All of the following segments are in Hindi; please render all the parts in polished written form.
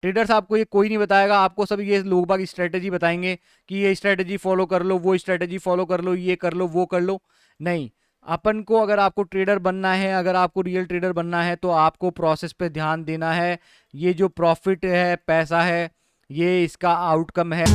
ट्रेडर्स आपको ये कोई नहीं बताएगा, आपको सब ये लोग बाग स्ट्रेटेजी बताएंगे कि ये स्ट्रेटेजी फॉलो कर लो, वो स्ट्रेटेजी फॉलो कर लो, ये कर लो, वो कर लो। नहीं, अपन को अगर आपको ट्रेडर बनना है, अगर आपको रियल ट्रेडर बनना है, तो आपको प्रोसेस पे ध्यान देना है। ये जो प्रॉफिट है, पैसा है, ये इसका आउटकम है।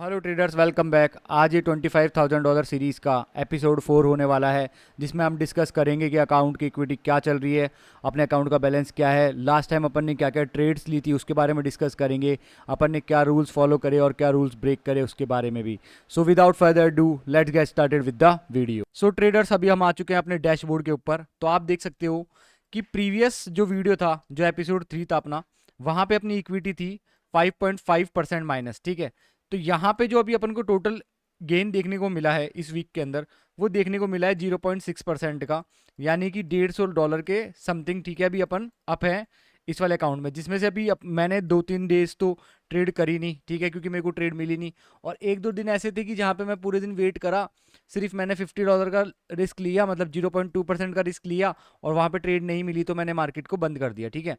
Hello traders, welcome back. आज ये $25,000 सीरीज़ का एपिसोड 4 होने वाला है, जिसमें हम डिस्कस करेंगे कि अकाउंट की इक्विटी क्या चल रही है, अपने अकाउंट का बैलेंस क्या है, लास्ट टाइम अपन ने क्या क्या ट्रेड्स ली थी उसके बारे में डिस्कस करेंगे, अपन ने क्या रूल्स फॉलो करे और क्या रूल्स ब्रेक करे उसके बारे में भी। So without further do let's get started with the video. So traders, अभी हम आ चुके हैं अपने डैशबोर्ड के ऊपर। तो आप देख सकते हो कि प्रीवियस जो वीडियो था, जो एपिसोड 3 था अपना, वहाँ पे अपनी इक्विटी थी 5.5% माइनस। ठीक है, तो यहाँ पे जो अभी अपन को टोटल गेन देखने को मिला है इस वीक के अंदर, वो देखने को मिला है 0.6% का, यानी कि $150 के समथिंग। ठीक है, अभी अपन अप है इस वाले अकाउंट में, जिसमें से अभी मैंने 2-3 डेज तो ट्रेड करी नहीं। ठीक है, क्योंकि मेरे को ट्रेड मिली नहीं, और 1-2 दिन ऐसे थे कि जहाँ पे मैं पूरे दिन वेट करा, सिर्फ मैंने $50 का रिस्क लिया, मतलब 0.2% का रिस्क लिया, और वहाँ पे ट्रेड नहीं मिली तो मैंने मार्केट को बंद कर दिया। ठीक है,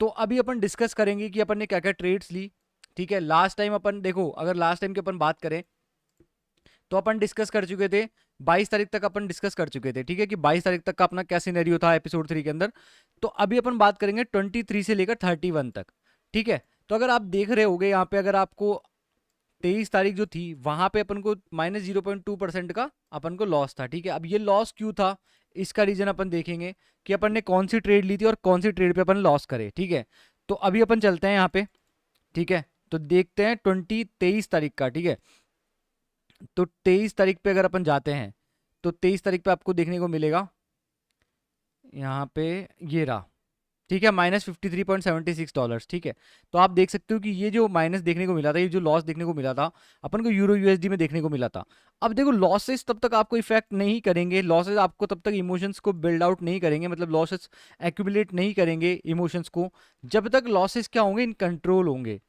तो अभी अपन डिस्कस करेंगे कि अपन ने क्या क्या ट्रेड्स ली। ठीक है, लास्ट टाइम अपन देखो, अगर लास्ट टाइम की अपन बात करें तो अपन डिस्कस कर चुके थे 22 तारीख तक, अपन डिस्कस कर चुके थे। ठीक है, कि 22 तारीख तक का अपना क्या सिनेरियो था एपिसोड 3 के अंदर। तो अभी अपन बात करेंगे 23 से लेकर 31 तक। ठीक है, तो अगर आप देख रहे होगे यहाँ पे, अगर आपको 23 तारीख जो थी, वहां पे अपन को -0.2% का अपन को लॉस था। ठीक है, अब ये लॉस क्यों था, इसका रीजन अपन देखेंगे कि अपन ने कौन सी ट्रेड ली थी और कौन सी ट्रेड पे अपन लॉस करे। ठीक है, तो अभी अपन चलते हैं यहाँ पे। ठीक है, तो देखते हैं 23 तारीख का। ठीक है, तो 23 तारीख पे अगर अपन जाते हैं, तो 23 तारीख पे आपको देखने को मिलेगा यहाँ पे, ये रहा। ठीक है, -$53.76। ठीक है, तो आप देख सकते हो कि ये जो माइनस देखने को मिला था, ये जो लॉस देखने को मिला था, अपन को यूरो यूएसडी में देखने को मिला था। अब देखो, लॉसेस तब तक आपको इफेक्ट नहीं करेंगे, लॉसेस आपको तब तक इमोशंस को बिल्ड आउट नहीं करेंगे, मतलब लॉसेस एक्यूमुलेट नहीं करेंगे इमोशंस को, जब तक लॉसेस क्या होंगे, इन कंट्रोल होंगे।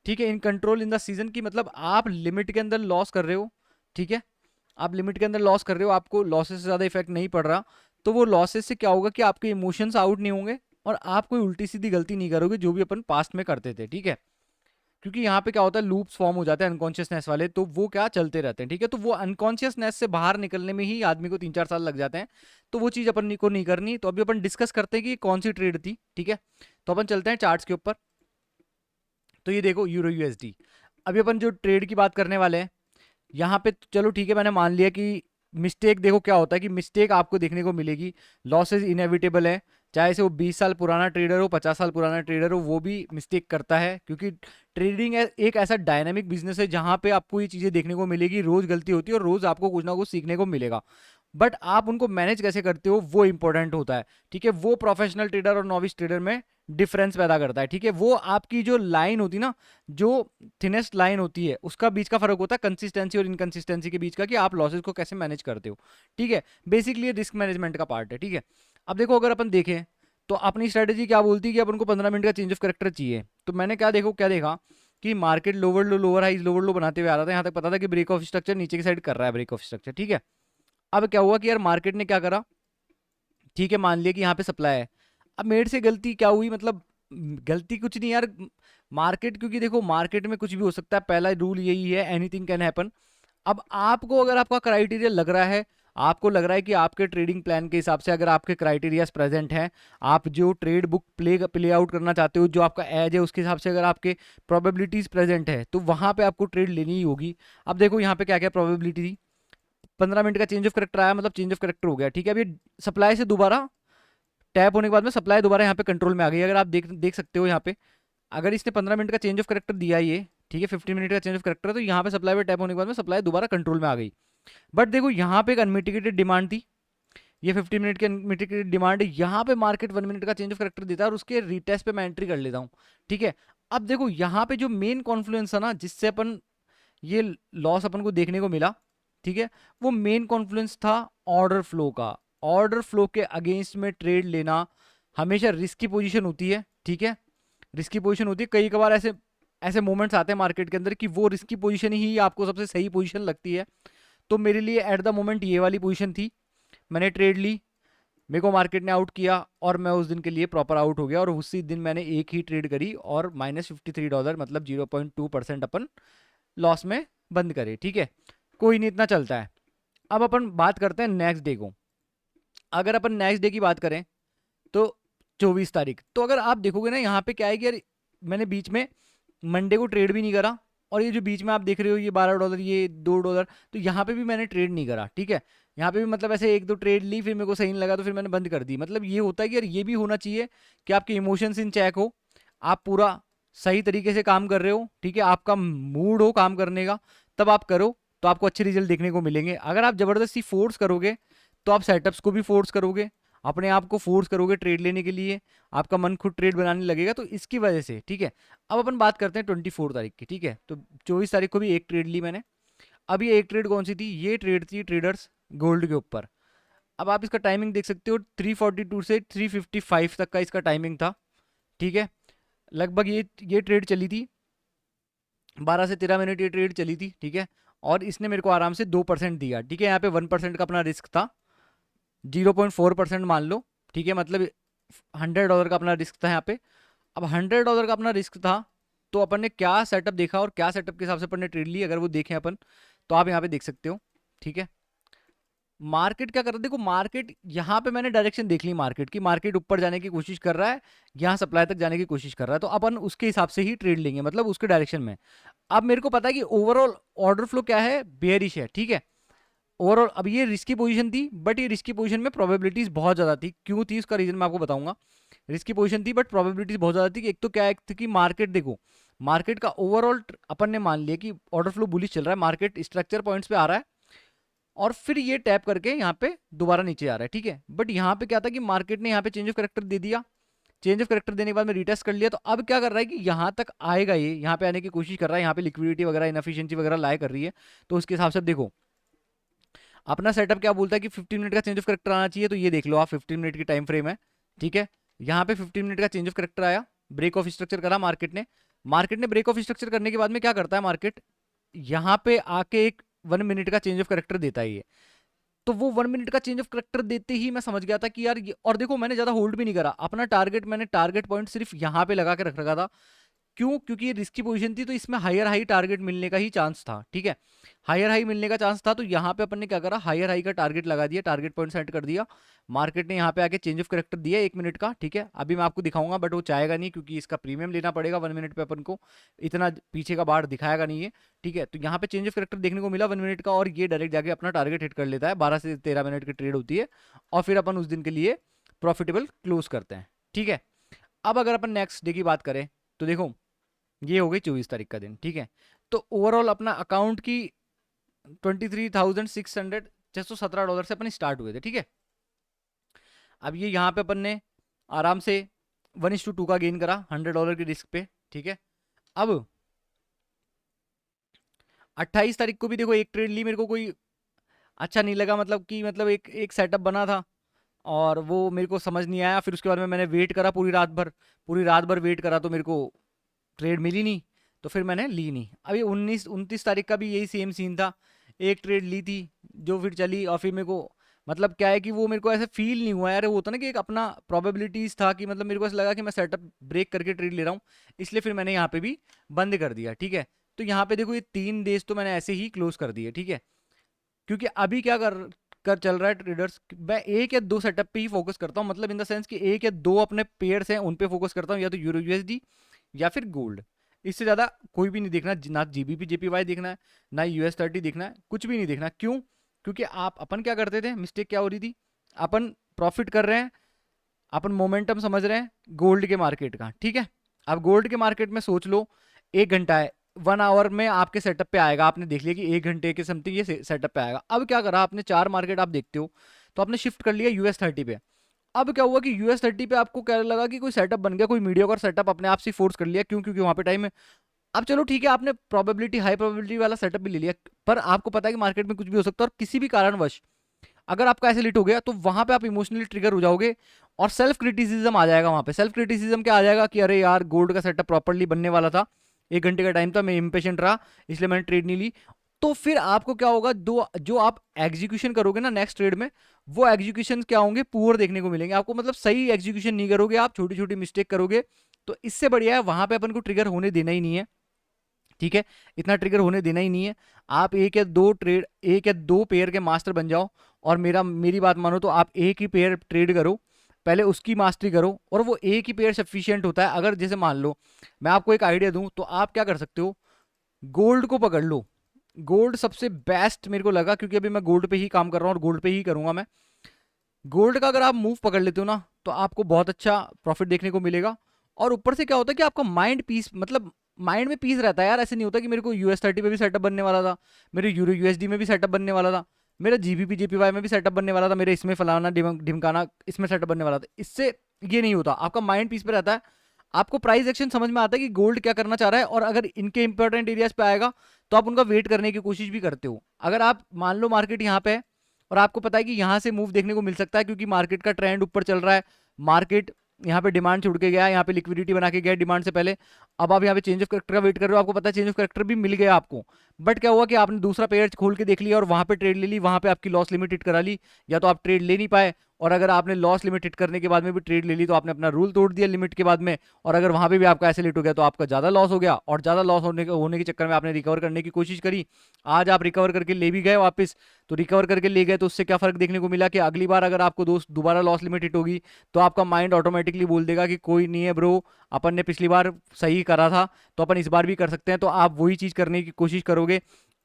ठीक है, in control in the season की, मतलब आप लिमिट के अंदर लॉस कर रहे हो। ठीक है, आप लिमिट के अंदर लॉस कर रहे हो, आपको लॉसेस से ज़्यादा इफेक्ट नहीं पड़ रहा, तो वो लॉसेस से क्या होगा कि आपके इमोशंस आउट नहीं होंगे, और आप कोई उल्टी सीधी गलती नहीं करोगे जो भी अपन पास्ट में करते थे। ठीक है, क्योंकि यहाँ पे क्या होता है, लूप्स फॉर्म हो जाते हैं अनकॉन्शियसनेस वाले, तो वो क्या चलते रहते हैं। ठीक है, तो वो अनकॉन्शियसनेस से बाहर निकलने में ही आदमी को 3-4 साल लग जाते हैं, तो वो चीज़ अपन को नहीं करनी। तो अभी अपन डिस्कस करते हैं कि कौन सी ट्रेड थी। ठीक है, तो अपन चलते हैं चार्ट्स के ऊपर। तो ये देखो यूरो यूएसडी, अभी अपन जो ट्रेड की बात करने वाले हैं यहाँ पे, चलो ठीक है, मैंने मान लिया कि मिस्टेक, देखो क्या होता है कि मिस्टेक आपको देखने को मिलेगी, लॉसेज इनएविटेबल है, चाहे से वो 20 साल पुराना ट्रेडर हो, 50 साल पुराना ट्रेडर हो, वो भी मिस्टेक करता है, क्योंकि ट्रेडिंग एक ऐसा डायनामिक बिजनेस है जहाँ पे आपको ये चीज़ें देखने को मिलेगी, रोज गलती होती है और रोज आपको कुछ ना कुछ सीखने को मिलेगा, बट आप उनको मैनेज कैसे करते हो वो इंपॉर्टेंट होता है। ठीक है, वो प्रोफेशनल ट्रेडर और नॉविस ट्रेडर में डिफरेंस पैदा करता है। ठीक है, वो आपकी जो लाइन होती है ना, जो थिनेस्ट लाइन होती है, उसका बीच का फर्क होता है कंसिस्टेंसी और इनकंसिस्टेंसी के बीच का, कि आप लॉसेस को कैसे मैनेज करते हो। ठीक है, बेसिकली रिस्क मैनेजमेंट का पार्ट है। ठीक है, अब देखो, अगर अपन देखें तो अपनी स्ट्रेटेजी क्या बोलती है कि अपन को 15 मिनट का चेंज ऑफ करेक्टर चाहिए। तो मैंने क्या देखा कि मार्केट लोअर लो लोअर हाई लोअर लो बनाते हुए आ रहा था, यहाँ तक पता था कि ब्रेक ऑफ स्ट्रक्चर नीचे की साइड कर रहा है, ब्रेक ऑफ स्ट्रक्चर। ठीक है, अब क्या हुआ कि यार मार्केट ने क्या करा, ठीक है, मान लिया कि यहाँ पे सप्लाई है। अब मेरे से गलती क्या हुई, मतलब गलती कुछ नहीं यार, मार्केट, क्योंकि देखो मार्केट में कुछ भी हो सकता है, पहला रूल यही है, एनीथिंग कैन हैपन। अब आपको, अगर आपका क्राइटेरिया लग रहा है, आपको लग रहा है कि आपके ट्रेडिंग प्लान के हिसाब से अगर आपके क्राइटेरियाज प्रेजेंट हैं, आप जो ट्रेड बुक प्ले आउट करना चाहते हो, जो आपका एज है उसके हिसाब से अगर आपके प्रोबेबिलिटीज प्रेजेंट है, तो वहां पे आपको ट्रेड लेनी ही होगी। अब देखो यहाँ पे क्या क्या प्रोबेबिलिटी थी, 15 मिनट का चेंज ऑफ करेक्टर आया, मतलब चेंज ऑफ करेक्टर हो गया। ठीक है, अभी सप्लाई से दोबारा टैप होने के बाद में सप्लाई दोबारा यहाँ पे कंट्रोल में आ गई। अगर आप देख सकते हो यहाँ पे, अगर इसने 15 मिनट का चेंज ऑफ करेक्टर दिया ये, ठीक है, 15 मिनट का चेंज ऑफ करेक्टर, तो यहाँ पे सप्लाई पे टैप होने के बाद में सप्लाई दोबारा कंट्रोल में आ गई। बट देखो यहाँ पे एक अनमिटिगेटेड डिमांड थी, ये 15 मिनट की अनमिटिगेटेड डिमांड है, यहाँ पे मार्केट 1 मिनट का चेंज ऑफ करेक्टर देता है और उसके रिटेस्ट पे मैं एंट्री कर लेता हूँ। ठीक है, अब देखो यहाँ पे जो मेन कॉन्फ्लुएंस है ना, जिससे अपन ये लॉस अपन को देखने को मिला, ठीक है, वो मेन कॉन्फ्लुएंस था ऑर्डर फ्लो का। ऑर्डर फ्लो के अगेंस्ट में ट्रेड लेना हमेशा रिस्की पोजीशन होती है। ठीक है, रिस्की पोजीशन होती है, कई कबार ऐसे ऐसे मोमेंट्स आते हैं मार्केट के अंदर कि वो रिस्की पोजीशन ही आपको सबसे सही पोजीशन लगती है। तो मेरे लिए एट द मोमेंट ये वाली पोजीशन थी, मैंने ट्रेड ली, मेरे को मार्केट ने आउट किया और मैं उस दिन के लिए प्रॉपर आउट हो गया, और उसी दिन मैंने एक ही ट्रेड करी और -$53 मतलब 0.2% अपन लॉस में बंद करे। ठीक है, कोई नहीं, इतना चलता है। अब अपन बात करते हैं नेक्स्ट डे को। अगर अपन नेक्स्ट डे की बात करें तो 24 तारीख, तो अगर आप देखोगे ना यहाँ पे क्या है कि यार मैंने बीच में मंडे को ट्रेड भी नहीं करा, और ये जो बीच में आप देख रहे हो ये $12 ये $2, तो यहाँ पे भी मैंने ट्रेड नहीं करा। ठीक है, यहाँ पे भी मतलब ऐसे एक दो ट्रेड ली, फिर मेरे को सही नहीं लगा तो फिर मैंने बंद कर दी। मतलब ये होता है कि यार ये भी होना चाहिए कि आपके इमोशंस इन चेक हो, आप पूरा सही तरीके से काम कर रहे हो। ठीक है, आपका मूड हो काम करने का, तब आप करो, तो आपको अच्छे रिजल्ट देखने को मिलेंगे। अगर आप जबरदस्ती फोर्स करोगे तो आप सेटअप्स को भी फोर्स करोगे, अपने आप को फोर्स करोगे ट्रेड लेने के लिए, आपका मन खुद ट्रेड बनाने लगेगा, तो इसकी वजह से। ठीक है, अब अपन बात करते हैं 24 तारीख की। ठीक है, तो 24 तारीख को भी एक ट्रेड ली मैंने। अब ये एक ट्रेड कौन सी थी? ये ट्रेड थी ट्रेडर्स गोल्ड के ऊपर। अब आप इसका टाइमिंग देख सकते हो, 342 से 355 तक का इसका टाइमिंग था। ठीक है, लगभग ये ट्रेड चली थी 12 से 13 मिनट, ये ट्रेड चली थी। ठीक है, और इसने मेरे को आराम से 2% दिया। ठीक है, यहाँ पे 1% का अपना रिस्क था, 0.4% मान लो। ठीक है, मतलब $100 का अपना रिस्क था यहाँ पे। अब $100 का अपना रिस्क था, तो अपन ने क्या सेटअप देखा और क्या सेटअप के हिसाब से अपन ने ट्रेड ली, अगर वो देखें अपन, तो आप यहाँ पे देख सकते हो। ठीक है, मार्केट क्या कर रहा है, देखो मार्केट यहाँ पे मैंने डायरेक्शन देख ली मार्केट की, मार्केट ऊपर जाने की कोशिश कर रहा है, यहाँ सप्लाई तक जाने की कोशिश कर रहा है, तो अपन उसके हिसाब से ही ट्रेड लेंगे, मतलब उसके डायरेक्शन में। अब मेरे को पता है कि ओवरऑल ऑर्डर फ्लो क्या है, बेयरिश है। ठीक है, ओवरऑल अब ये रिस्की पोजीशन थी, बट ये रिस्की पोजीशन में प्रोबेबिलिटीज बहुत ज़्यादा थी। क्यों थी उसका रीजन मैं आपको बताऊंगा। रिस्की पोजीशन थी बट प्रोबेबिलिटीज बहुत ज़्यादा थी कि एक तो क्या, एक थी कि मार्केट, देखो मार्केट का ओवरऑल अपन ने मान लिया कि ऑर्डर फ्लो बुलिश चल रहा है, मार्केट स्ट्रक्चर पॉइंट्स पे आ रहा है, और फिर ये टैप करके यहाँ पे दोबारा नीचे आ रहा है। ठीक है, बट यहाँ पे क्या था कि मार्केट ने यहाँ पे चेंज ऑफ करेक्टर दे दिया, चेंज ऑफ करेक्टर देने के बाद में रिटेस्ट कर लिया, तो अब क्या कर रहा है कि यहाँ तक आएगा, ये यहाँ पे आने की कोशिश कर रहा है, यहाँ पे लिक्विडिटी वगैरह इनएफिशिएंसी वगैरह लाए कर रही है, तो उसके हिसाब से देखो अपना सेटअप क्या बोलता है कि 15 मिनट का चेंज ऑफ करेक्टर आना चाहिए, तो ये देख लो आप 15 मिनट की टाइम फ्रेम है। ठीक है, यहाँ पे 15 मिनट का चेंज ऑफ करेक्टर आया, ब्रेक ऑफ स्ट्रक्चर करा मार्केट ने ब्रेक ऑफ स्ट्रक्चर करने के बाद में क्या करता है मार्केट, यहाँ पे आके एक 1 मिनट का चेंज ऑफ करेक्टर देता है ये। तो वो 1 मिनट का चेंज ऑफ करेक्टर देते ही मैं समझ गया था कि यार ये, और देखो मैंने ज्यादा होल्ड भी नहीं करा अपना टारगेट, मैंने टारगेट पॉइंट सिर्फ यहाँ पे लगा के रख रखा था। क्यों? क्योंकि ये रिस्की पोजीशन थी, तो इसमें हायर हाई टारगेट मिलने का ही चांस था। ठीक है, हायर हाई मिलने का चांस था, तो यहाँ पे अपन ने क्या करा, हायर हाई का टारगेट लगा दिया, टारगेट पॉइंट सेट कर दिया। मार्केट ने यहाँ पे आके चेंज ऑफ करेक्टर दिया 1 मिनट का। ठीक है, अभी मैं आपको दिखाऊंगा बट वो चाहेगा नहीं, क्योंकि इसका प्रीमियम लेना पड़ेगा 1 मिनट पे, अपन को इतना पीछे का बाढ़ दिखाएगा नहीं है। ठीक है, तो यहाँ पे चेंज ऑफ करेक्टर देखने को मिला 1 मिनट का, और ये डायरेक्ट जाके अपना टारगेट हिट कर लेता है। 12 से 13 मिनट की ट्रेड होती है, और फिर अपन उस दिन के लिए प्रॉफिटेबल क्लोज करते हैं। ठीक है, अब अगर अपन नेक्स्ट डे की बात करें तो देखो ये हो गई 24 तारीख का दिन। ठीक है, तो ओवरऑल अपना अकाउंट की 23,600 $617 से अपन स्टार्ट हुए थे। ठीक है, अब ये यहाँ पे अपन ने आराम से 1:2 का गेन करा $100 की रिस्क पे। ठीक है, अब 28 तारीख को भी देखो एक ट्रेड ली, मेरे को कोई अच्छा नहीं लगा, मतलब कि मतलब एक सेटअप बना था और वो मेरे को समझ नहीं आया। फिर उसके बाद में मैंने वेट करा पूरी रात भर वेट करा, तो मेरे को ट्रेड मिली नहीं, तो फिर मैंने ली नहीं। अभी 29 तारीख का भी यही सेम सीन था, एक ट्रेड ली थी जो फिर चली, और फिर मेरे को मतलब क्या है कि वो मेरे को ऐसे फील नहीं हुआ यार, वो होता ना कि एक अपना प्रोबेबिलिटीज था कि मतलब मेरे को ऐसा लगा कि मैं सेटअप ब्रेक करके ट्रेड ले रहा हूँ, इसलिए फिर मैंने यहाँ पे भी बंद कर दिया। ठीक है, तो यहाँ पे देखो ये 3 डेज तो मैंने ऐसे ही क्लोज कर दिए। ठीक है, क्योंकि अभी क्या कर कर चल रहा है ट्रेडर्स, मैं एक या दो सेटअप पे ही फोकस करता हूँ, मतलब इन द सेंस कि एक या दो अपने पेयर्स हैं उन पे फोकस करता हूँ, या तो यूरो यूएसडी या फिर गोल्ड। इससे ज़्यादा कोई भी नहीं देखना, ना जीबीपी जेपीवाई देखना है, ना US30 देखना है, कुछ भी नहीं देखना। क्यों? क्योंकि आप अपन क्या करते थे, मिस्टेक क्या हो रही थी, अपन प्रॉफिट कर रहे हैं, अपन मोमेंटम समझ रहे हैं गोल्ड के मार्केट का। ठीक है, अब गोल्ड के मार्केट में सोच लो 1 घंटा है, 1 आवर में आपके सेटअप पे आएगा, आपने देख लिया कि 1 घंटे के समथिंग ये सेटअप पे आएगा। अब क्या करा आपने, 4 मार्केट आप देखते हो, तो आपने शिफ्ट कर लिया US30 पे। अब क्या हुआ कि US30 पे आपको क्या लगा कि कोई सेटअप बन गया, कोई मीडियोकर सेटअप अपने आप से फोर्स कर लिया। क्यों? क्योंकि वहां पे टाइम है। अब चलो ठीक है, आपने प्रोबेबिलिटी हाई प्रोबेबिलिटी वाला सेटअप भी ले लिया, पर आपको पता है कि मार्केट में कुछ भी हो सकता है, और किसी भी कारणवश अगर आपका ऐसे लेट हो गया तो वहां पे आप इमोशनली ट्रिगर हो जाओगे, और सेल्फ क्रिटिसिज्म आ जाएगा। वहां पे सेल्फ क्रिटिसिज्म क्या आ जाएगा कि अरे यार गोल्ड का सेटअप प्रॉपरली बनने वाला था, 1 घंटे का टाइम था, मैं इम्पेशेंट रहा इसलिए मैंने ट्रेड नहीं ली। तो फिर आपको क्या होगा, दो जो आप एग्जीक्यूशन करोगे ना नेक्स्ट ट्रेड में, वो एग्जीक्यूशन क्या होंगे, पुअर देखने को मिलेंगे आपको, मतलब सही एग्जीक्यूशन नहीं करोगे आप, छोटी छोटी मिस्टेक करोगे। तो इससे बढ़िया है वहां पे अपन को ट्रिगर होने देना ही नहीं है, ठीक है, इतना ट्रिगर होने देना ही नहीं है। आप एक या दो पेयर के मास्टर बन जाओ, और मेरी बात मानो तो आप एक ही पेयर ट्रेड करो, पहले उसकी मास्टरी करो, और वो एक ही पेयर सफिशियंट होता है। अगर जैसे मान लो मैं आपको एक आइडिया दूं, तो आप क्या कर सकते हो, गोल्ड को पकड़ लो। गोल्ड सबसे बेस्ट मेरे को लगा, क्योंकि अभी मैं गोल्ड पे ही काम कर रहा हूँ और गोल्ड पे ही करूंगा मैं। गोल्ड का अगर आप मूव पकड़ लेते हो ना, तो आपको बहुत अच्छा प्रॉफिट देखने को मिलेगा। और ऊपर से क्या होता है कि आपका माइंड पीस, मतलब माइंड में पीस रहता है यार। ऐसे नहीं होता कि मेरे को US30 पे भी सेटअप बनने वाला था, मेरे यूरो USD में भी सेटअप बनने वाला था, मेरा GBP JPY में भी सेटअप बनने वाला था, मेरे इसमें फलाना ढिमकाना इसमें सेटअप बनने वाला था। इससे ये नहीं होता, आपका माइंड पीस पे रहता है। आपको प्राइस एक्शन समझ में आता है कि गोल्ड क्या करना चाह रहा है, और अगर इनके इंपॉर्टेंट एरियाज पे आएगा तो आप उनका वेट करने की कोशिश भी करते हो। अगर आप मान लो मार्केट यहाँ पे है, और आपको पता है कि यहाँ से मूव देखने को मिल सकता है, क्योंकि मार्केट का ट्रेंड ऊपर चल रहा है, मार्केट यहाँ पे डिमांड छोड़ के गया, यहाँ पे लिक्विडिटी बना के गया डिमांड से पहले। अब आप यहाँ पे चेंज ऑफ करेक्टर का वेट कर रहे हो, आपको पता है चेंज ऑफ करेक्टर भी मिल गया आपको, बट क्या हुआ कि आपने दूसरा पेयर खोल के देख लिया और वहां पे ट्रेड ले ली, वहां पे आपकी लॉस लिमिट हिट करा ली, या तो आप ट्रेड ले नहीं पाए, और अगर आपने लॉस लिमिट हिट करने के बाद में भी ट्रेड ले ली तो आपने अपना रूल तोड़ दिया लिमिट के बाद में, और अगर वहां पे भी आपका ऐसे लेट हो गया तो आपका ज्यादा लॉस हो गया, और ज्यादा लॉस होने के चक्कर में आपने रिकवर करने की कोशिश करी। आज आप रिकवर करके ले भी गए वापस, तो रिकवर करके ले गए तो उससे क्या फर्क देखने को मिला कि अगली बार अगर आपको दोबारा लॉस लिमिट हिट होगी, तो आपका माइंड ऑटोमेटिकली बोल देगा कि कोई नहीं है ब्रो, अपन ने पिछली बार सही करा था तो अपन इस बार भी कर सकते हैं। तो आप वही चीज करने की कोशिश करोगे,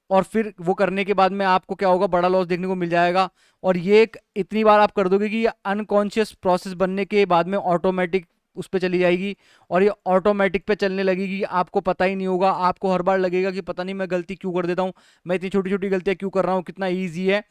और फिर वो करने के बाद में आपको क्या होगा, बड़ा लॉस देखने को मिल जाएगा। और ये इतनी बार आप कर दोगे कि ये अनकॉन्शियस प्रोसेस बनने के बाद में ऑटोमेटिक उस पर चली जाएगी, और ये ऑटोमेटिक पे चलने लगेगी, आपको पता ही नहीं होगा। आपको हर बार लगेगा कि पता नहीं मैं गलती क्यों कर देता हूँ, मैं इतनी छोटी छोटी गलतियां क्यों कर रहा हूँ, कितना ईजी है।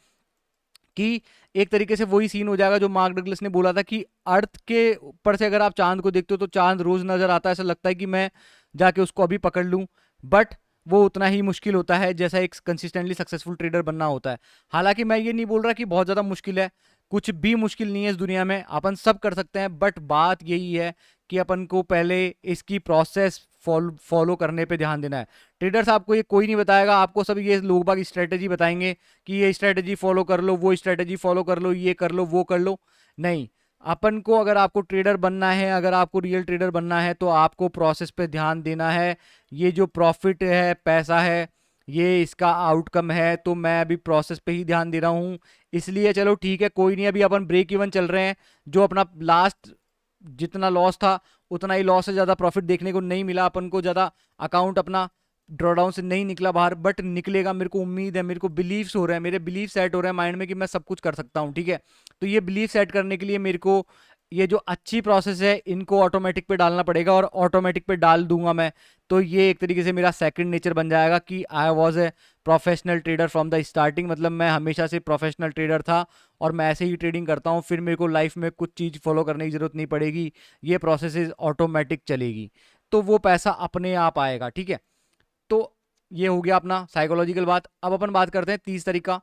कि एक तरीके से वही सीन हो जाएगा जो मार्क डगलस ने बोला था कि अर्थ के ऊपर से अगर आप चांद को देखते हो तो चांद रोज नजर आता है, ऐसा लगता है कि मैं जाके उसको अभी पकड़ लूं, बट वो उतना ही मुश्किल होता है जैसा एक कंसिस्टेंटली सक्सेसफुल ट्रेडर बनना होता है। हालांकि मैं ये नहीं बोल रहा कि बहुत ज्यादा मुश्किल है, कुछ भी मुश्किल नहीं है इस दुनिया में, अपन सब कर सकते हैं, बट बात यही है कि अपन को पहले इसकी प्रोसेस फॉलो करने पे ध्यान देना है। ट्रेडर्स आपको ये कोई नहीं बताएगा, आपको सब ये लोग बाग स्ट्रेटेजी बताएंगे कि ये स्ट्रेटेजी फॉलो कर लो, वो स्ट्रेटेजी फॉलो कर लो, ये कर लो, वो कर लो। नहीं, अपन को अगर आपको ट्रेडर बनना है, अगर आपको रियल ट्रेडर बनना है, तो आपको प्रोसेस पे ध्यान देना है। ये जो प्रॉफिट है, पैसा है, ये इसका आउटकम है, तो मैं अभी प्रोसेस पे ही ध्यान दे रहा हूँ। इसलिए चलो ठीक है, कोई नहीं, अभी अपन ब्रेक इवन चल रहे हैं, जो अपना लास्ट जितना लॉस था उतना ही लॉस से ज़्यादा प्रॉफिट देखने को नहीं मिला अपन को, ज़्यादा अकाउंट अपना ड्रॉडाउन से नहीं निकला बाहर, बट निकलेगा, मेरे को उम्मीद है, मेरे को बिलीव्स हो रहे हैं, मेरे बिलीव सेट हो रहे हैं माइंड में कि मैं सब कुछ कर सकता हूँ, ठीक है। तो ये बिलीव सेट करने के लिए मेरे को ये जो अच्छी प्रोसेस है इनको ऑटोमेटिक पे डालना पड़ेगा, और ऑटोमेटिक पे डाल दूंगा मैं, तो ये एक तरीके से मेरा सेकंड नेचर बन जाएगा कि I was a professional trader from the starting, मतलब मैं हमेशा से प्रोफेशनल ट्रेडर था और मैं ऐसे ही ट्रेडिंग करता हूँ, फिर मेरे को लाइफ में कुछ चीज़ फॉलो करने की ज़रूरत नहीं पड़ेगी, ये प्रोसेस ऑटोमेटिक चलेगी, तो वो पैसा अपने आप आएगा, ठीक है। तो ये हो गया अपना साइकोलॉजिकल बात। अब अपन बात करते हैं 30 तारीख का।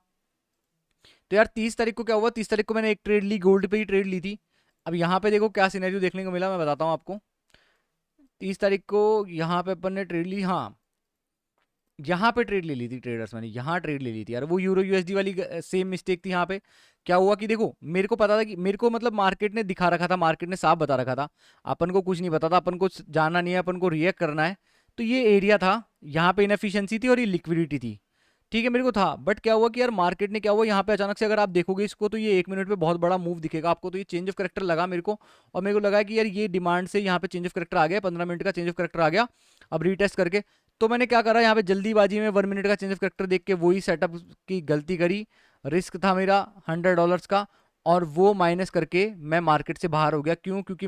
तो यार 30 तारीख को क्या हुआ, 30 तारीख को मैंने एक ट्रेड ली, गोल्ड पे ही ट्रेड ली थी। अब यहाँ पे देखो क्या सिनेरियो देखने को मिला, मैं बताता हूँ आपको। 30 तारीख को यहाँ पे अपन ने ट्रेड ली, हाँ यहाँ पे ट्रेड ले ली थी ट्रेडर्स, मैंने यहाँ ट्रेड ले ली थी यार, वो यूरो USD वाली सेम मिस्टेक थी यहाँ पे। क्या हुआ कि देखो, मेरे को पता था कि मेरे को मतलब मार्केट ने दिखा रखा था, मार्केट ने साफ बता रखा था, अपन को कुछ नहीं पता था, अपन को जानना नहीं है, अपन को रिएक्ट करना है। तो ये एरिया था, यहाँ पे इनएफिशिएंसी थी और ये लिक्विडिटी थी, ठीक है, मेरे को था। बट क्या हुआ कि यार मार्केट ने क्या हुआ यहाँ पे अचानक से, अगर आप देखोगे इसको तो ये 1 मिनट पे बहुत बड़ा मूव दिखेगा आपको, तो ये चेंज ऑफ करेक्टर लगा मेरे को, और मेरे को लगा कि यार ये डिमांड से यहाँ पे चेंज ऑफ करेक्टर आ गया, 15 मिनट का चेंज ऑफ करेक्टर आ गया। अब रीटेस्ट करके, तो मैंने क्या करा यहाँ पे जल्दीबाजी में 1 मिनट का चेंज ऑफ करेक्टर देख के वही सेटअप की गलती करी। रिस्क था मेरा $100 का, और वो माइनस करके मैं मार्केट से बाहर हो गया। क्यों? क्योंकि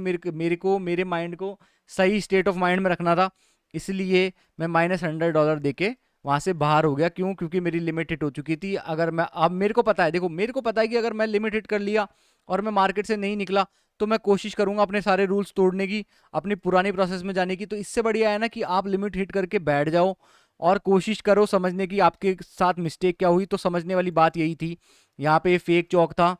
मेरे माइंड को सही स्टेट ऑफ माइंड में रखना था, इसलिए मैं -$100 देके वहां से बाहर हो गया। क्यों? क्योंकि मेरी लिमिट हिट हो चुकी थी। अगर मैं, अब मेरे को पता है, देखो मेरे को पता है कि अगर मैं लिमिट हिट कर लिया और मैं मार्केट से नहीं निकला, तो मैं कोशिश करूंगा अपने सारे रूल्स तोड़ने की, अपनी पुरानी प्रोसेस में जाने की। तो इससे बढ़िया है ना कि आप लिमिट हिट करके बैठ जाओ और कोशिश करो समझने की आपके साथ मिस्टेक क्या हुई। तो समझने वाली बात यही थी, यहाँ पे फेक चौक था,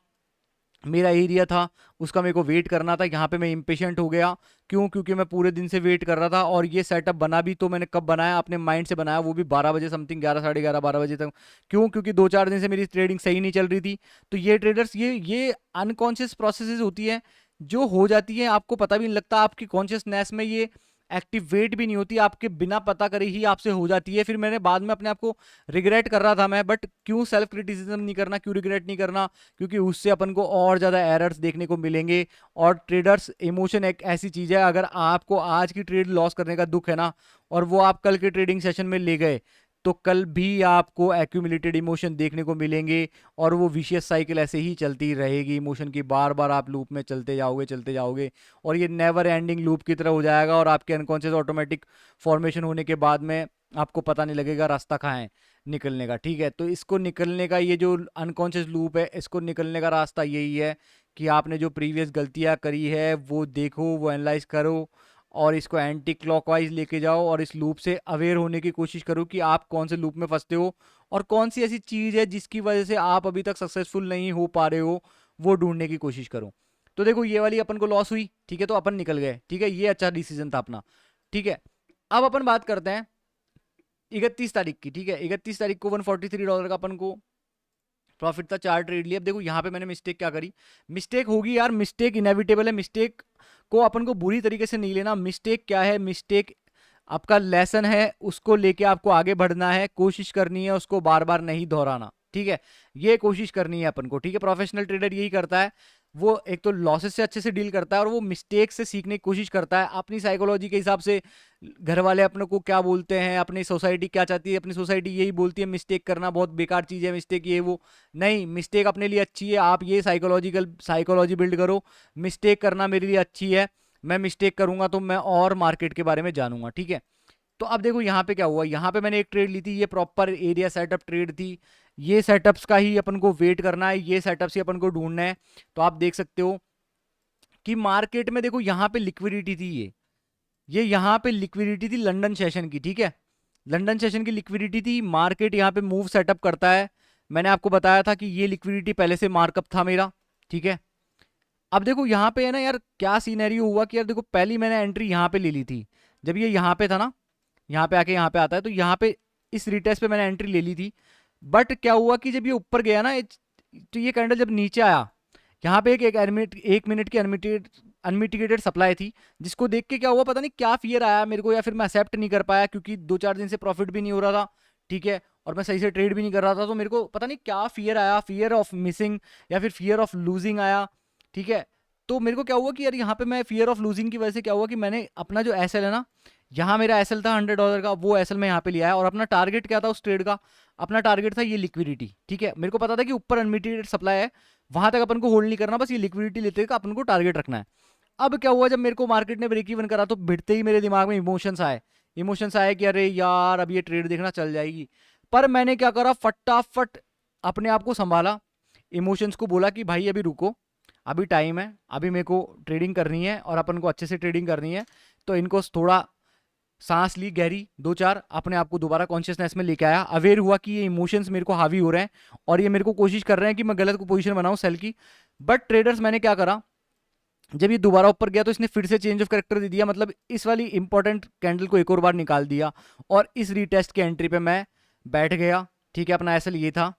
मेरा एरिया था उसका मेरे को वेट करना था, यहाँ पे मैं इम्पेशेंट हो गया। क्यों? क्योंकि मैं पूरे दिन से वेट कर रहा था, और ये सेटअप बना भी तो मैंने कब बनाया? अपने माइंड से बनाया, वो भी 12 बजे समथिंग, 11 साढ़े 11 12 बजे तक। क्यों? क्योंकि 2 4 दिन से मेरी ट्रेडिंग सही नहीं चल रही थी। तो ये ट्रेडर्स, ये अनकॉन्शियस प्रोसेसेस होती है जो हो जाती है, आपको पता भी नहीं लगता, आपकी कॉन्शियसनेस में ये एक्टिवेट भी नहीं होती, आपके बिना पता करे ही आपसे हो जाती है। फिर मैंने बाद में अपने आप को रिग्रेट कर रहा था मैं, बट क्यों सेल्फ क्रिटिसिज्म नहीं करना, क्यों रिग्रेट नहीं करना? क्योंकि उससे अपन को और ज़्यादा एरर्स देखने को मिलेंगे। और ट्रेडर्स, इमोशन एक ऐसी चीज़ है, अगर आपको आज की ट्रेड लॉस करने का दुख है ना, और वो आप कल के ट्रेडिंग सेशन में ले गए, तो कल भी आपको एक्यूमुलेटेड इमोशन देखने को मिलेंगे, और वो विशियस साइकिल ऐसे ही चलती रहेगी इमोशन की, बार बार आप लूप में चलते जाओगे, और ये नेवर एंडिंग लूप की तरह हो जाएगा, और आपके अनकॉन्शियस ऑटोमेटिक फॉर्मेशन होने के बाद में आपको पता नहीं लगेगा रास्ता कहाँ है निकलने का। ठीक है, तो इसको निकलने का, ये जो अनकॉन्शियस लूप है, इसको निकलने का रास्ता यही है कि आपने जो प्रीवियस गलतियां करी है वो देखो, वो एनालाइज करो, और इसको एंटी क्लॉकवाइज लेके जाओ, और इस लूप से अवेयर होने की कोशिश करो कि आप कौन से लूप में फंसते हो, और कौन सी ऐसी चीज़ है जिसकी वजह से आप अभी तक सक्सेसफुल नहीं हो पा रहे हो, वो ढूंढने की कोशिश करो। तो देखो, ये वाली अपन को लॉस हुई, ठीक है, तो अपन निकल गए, ठीक है, ये अच्छा डिसीजन था अपना। ठीक है, अब अपन बात करते हैं 31 तारीख की। ठीक है, 31 तारीख को $143 का अपन को प्रॉफिट था, 4 ट्रेड लिए। अब देखो यहाँ पे मैंने मिस्टेक क्या करी। मिस्टेक होगी यार, मिस्टेक इनएविटेबल है, मिस्टेक को अपन को बुरी तरीके से नहीं लेना। मिस्टेक क्या है? मिस्टेक आपका लेसन है, उसको लेके आपको आगे बढ़ना है, कोशिश करनी है उसको बार बार नहीं दोहराना। ठीक है, ये कोशिश करनी है अपन को। ठीक है, प्रोफेशनल ट्रेडर यही करता है, वो एक तो लॉसेस से अच्छे से डील करता है, और वो मिस्टेक से सीखने की कोशिश करता है अपनी साइकोलॉजी के हिसाब से। घर वाले अपने को क्या बोलते हैं, अपनी सोसाइटी क्या चाहती है, अपनी सोसाइटी यही बोलती है मिस्टेक करना बहुत बेकार चीज़ है, मिस्टेक ये वो। नहीं, मिस्टेक अपने लिए अच्छी है, आप ये साइकोलॉजी बिल्ड करो, मिस्टेक करना मेरे लिए अच्छी है, मैं मिस्टेक करूंगा तो मैं और मार्केट के बारे में जानूंगा। ठीक है, तो अब देखो यहाँ पे क्या हुआ। यहाँ पे मैंने एक ट्रेड ली थी, ये प्रॉपर एरिया सेटअप ट्रेड थी। ये सेटअप्स का ही अपन को वेट करना है, ये सेटअप्स ही अपन को ढूंढना है। तो आप देख सकते हो कि मार्केट में देखो यहाँ पे लिक्विडिटी थी, ये यहाँ पे लिक्विडिटी थी लंदन सेशन की। ठीक है, लंदन सेशन की लिक्विडिटी थी, मार्केट यहाँ पे मूव सेटअप करता है। मैंने आपको बताया था कि ये लिक्विडिटी पहले से मार्कअप था मेरा। ठीक है, अब देखो यहाँ पे है ना यार, क्या सीनैरियो हुआ कि यार देखो, पहली मैंने एंट्री यहाँ पे ले ली थी, जब ये यहाँ पे था ना, यहाँ पे आके यहाँ पे आता है, तो यहाँ पे इस रिटेस्ट पे मैंने एंट्री ले ली थी। बट क्या हुआ कि जब ये ऊपर गया ना, तो ये कैंडल जब नीचे आया, यहाँ पे एक मिनट की अनमिटिगेटेड सप्लाई थी, जिसको देख के क्या हुआ पता नहीं, क्या फियर आया मेरे को, या फिर मैं एक्सेप्ट नहीं कर पाया, क्योंकि 2 4 दिन से प्रॉफिट भी नहीं हो रहा था। ठीक है, और मैं सही से ट्रेड भी नहीं कर रहा था, तो मेरे को पता नहीं क्या फियर आया, फियर ऑफ मिसिंग या फिर फियर ऑफ लूजिंग आया। ठीक है, तो मेरे को क्या हुआ कि यार यहाँ पे मैं फियर ऑफ लूजिंग की वजह से क्या हुआ कि मैंने अपना जो एसएल है ना, यहाँ मेरा एसएल था $100 का, वो एसएल मैं यहाँ पे लिया है, और अपना टारगेट क्या था उस ट्रेड का? अपना टारगेट था ये लिक्विडिटी। ठीक है, मेरे को पता था कि ऊपर अनमिटिगेटेड सप्लाई है, वहां तक अपन को होल्ड नहीं करना, बस ये लिक्विडिटी लेते का अपन को टारगेट रखना है। अब क्या हुआ, जब मेरे को मार्केट ने ब्रेक इवन करा, तो भिड़ते ही मेरे दिमाग में इमोशंस आए कि अरे यार अब ये ट्रेड देखना चल जाएगी। पर मैंने क्या करा, फटाफट अपने आप को संभाला, इमोशंस को बोला कि भाई अभी रुको, अभी टाइम है, अभी मेरे को ट्रेडिंग करनी है, और अपन को अच्छे से ट्रेडिंग करनी है। तो इनको थोड़ा सांस ली गहरी, 2 4, अपने आप को दोबारा कॉन्शियसनेस में लेके आया, अवेयर हुआ कि ये इमोशंस मेरे को हावी हो रहे हैं, और ये मेरे को कोशिश कर रहे हैं कि मैं गलत पोजीशन बनाऊं सेल की। बट ट्रेडर्स, मैंने क्या करा, जब ये दोबारा ऊपर गया तो इसने फिर से चेंज ऑफ कैरेक्टर दे दिया, मतलब इस वाली इंपॉर्टेंट कैंडल को एक और बार निकाल दिया, और इस रीटेस्ट के एंट्री पे मैं बैठ गया। ठीक है, अपना एसएल ये था,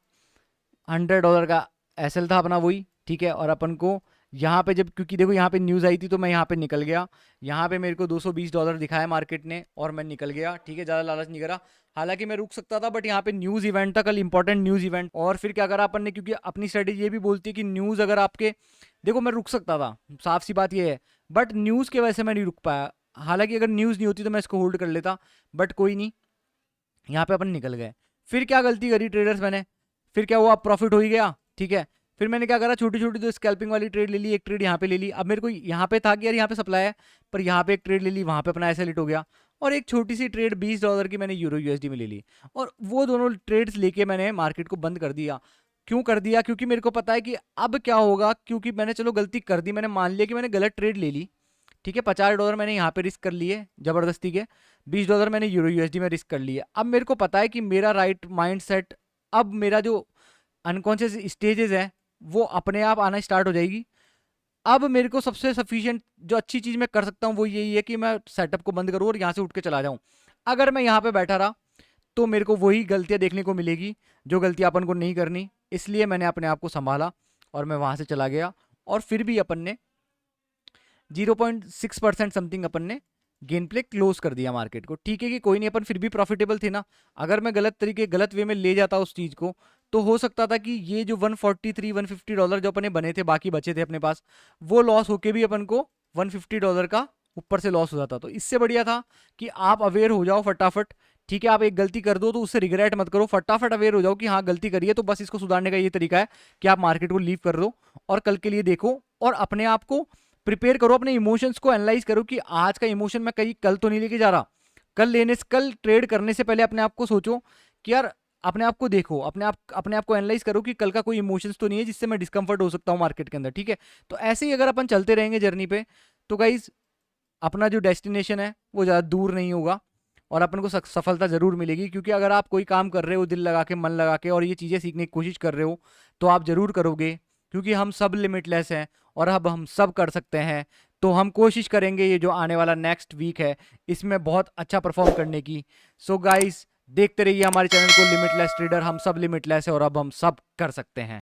$100 का एसएल था अपना वही। ठीक है, और अपन को यहाँ पे जब, क्योंकि देखो यहाँ पे न्यूज़ आई थी, तो मैं यहाँ पे निकल गया। यहाँ पे मेरे को $220 दिखाया मार्केट ने, और मैं निकल गया। ठीक है, ज़्यादा लालच नहीं करा, हालांकि मैं रुक सकता था, बट यहाँ पे न्यूज़ इवेंट था कल, इंपॉर्टेंट न्यूज़ इवेंट। और फिर क्या करा अपन ने, क्योंकि अपनी स्ट्रेटेजी ये भी बोलती है कि न्यूज़ अगर आपके, देखो मैं रुक सकता था, साफ सी बात ये है, बट न्यूज़ की वजह से मैं नहीं रुक पाया। हालांकि अगर न्यूज़ नहीं होती तो मैं इसको होल्ड कर लेता, बट कोई नहीं, यहाँ पे अपन निकल गए। फिर क्या गलती करी ट्रेडर्स मैंने, फिर क्या हुआ, प्रॉफिट हो ही गया। ठीक है, फिर मैंने क्या करा, छोटी छोटी जो स्कैल्पिंग वाली ट्रेड ले ली, एक ट्रेड यहाँ पे ले ली। अब मेरे को यहाँ पे था कि यार यहाँ पे सप्लाई है, पर यहाँ पे एक ट्रेड ले ली, वहाँ पे अपना ऐसा लिट हो गया, और एक छोटी सी ट्रेड $20 की मैंने यूरो यूएसडी में ले ली, और वो दोनों ट्रेड्स लेके मैंने मार्केट को बंद कर दिया। क्यों कर दिया? क्योंकि मेरे को पता है कि अब क्या होगा, क्योंकि मैंने चलो गलती कर दी, मैंने मान लिया कि मैंने गलत ट्रेड ले ली। ठीक है, $50 मैंने यहाँ पे रिस्क कर लिए जबरदस्ती के, $20 मैंने यूरो यूएसडी में रिस्क कर लिए। अब मेरे को पता है कि मेरा राइट माइंड सेट, अब मेरा जो अनकॉन्शियस स्टेजेस है, वो अपने आप आना स्टार्ट हो जाएगी। अब मेरे को सबसे सफिशिएंट जो अच्छी चीज़ मैं कर सकता हूँ वो यही है कि मैं सेटअप को बंद करूँ और यहाँ से उठ के चला जाऊँ। अगर मैं यहाँ पे बैठा रहा तो मेरे को वही गलतियाँ देखने को मिलेगी जो गलतियाँ अपन को नहीं करनी। इसलिए मैंने अपने आप को संभाला और मैं वहाँ से चला गया, और फिर भी अपन ने 0.6% समथिंग अपन ने गेन प्ले क्लोज कर दिया मार्केट को। ठीक है कि कोई नहीं, अपन फिर भी प्रॉफिटेबल थे ना। अगर मैं गलत वे में ले जाता उस चीज़ को, तो हो सकता था कि ये जो 143 $150 जो अपने बने थे, बाकी बचे थे अपने पास, वो लॉस होके भी अपन को $150 का ऊपर से लॉस हो जाता। तो इससे बढ़िया था कि आप अवेयर हो जाओ फटाफट। ठीक है, आप एक गलती कर दो तो उससे रिग्रेट मत करो, फटाफट अवेयर हो जाओ कि हाँ गलती करिए, तो बस इसको सुधारने का ये तरीका है कि आप मार्केट को लीव कर दो और कल के लिए देखो, और अपने आप को प्रिपेयर करो, अपने इमोशंस को एनालाइज करो कि आज का इमोशन मैं कहीं कल तो नहीं लेके जा रहा। कल ट्रेड करने से पहले अपने आप को सोचो कि यार, अपने आप को देखो, अपने आप को एनालाइज करो कि कल का कोई इमोशंस तो नहीं है जिससे मैं डिस्कंफर्ट हो सकता हूँ मार्केट के अंदर। ठीक है, तो ऐसे ही अगर अपन चलते रहेंगे जर्नी पे, तो गाइज अपना जो डेस्टिनेशन है वो ज़्यादा दूर नहीं होगा और अपन को सफलता ज़रूर मिलेगी। क्योंकि अगर आप कोई काम कर रहे हो दिल लगा के, मन लगा के, और ये चीज़ें सीखने की कोशिश कर रहे हो, तो आप ज़रूर करोगे, क्योंकि हम सब लिमिटलेस हैं और अब हम सब कर सकते हैं। तो हम कोशिश करेंगे ये जो आने वाला नेक्स्ट वीक है इसमें बहुत अच्छा परफॉर्म करने की। सो गाइस, देखते रहिए हमारे चैनल को लिमिटलेस ट्रेडर। हम सब लिमिटलेस है और अब हम सब कर सकते हैं।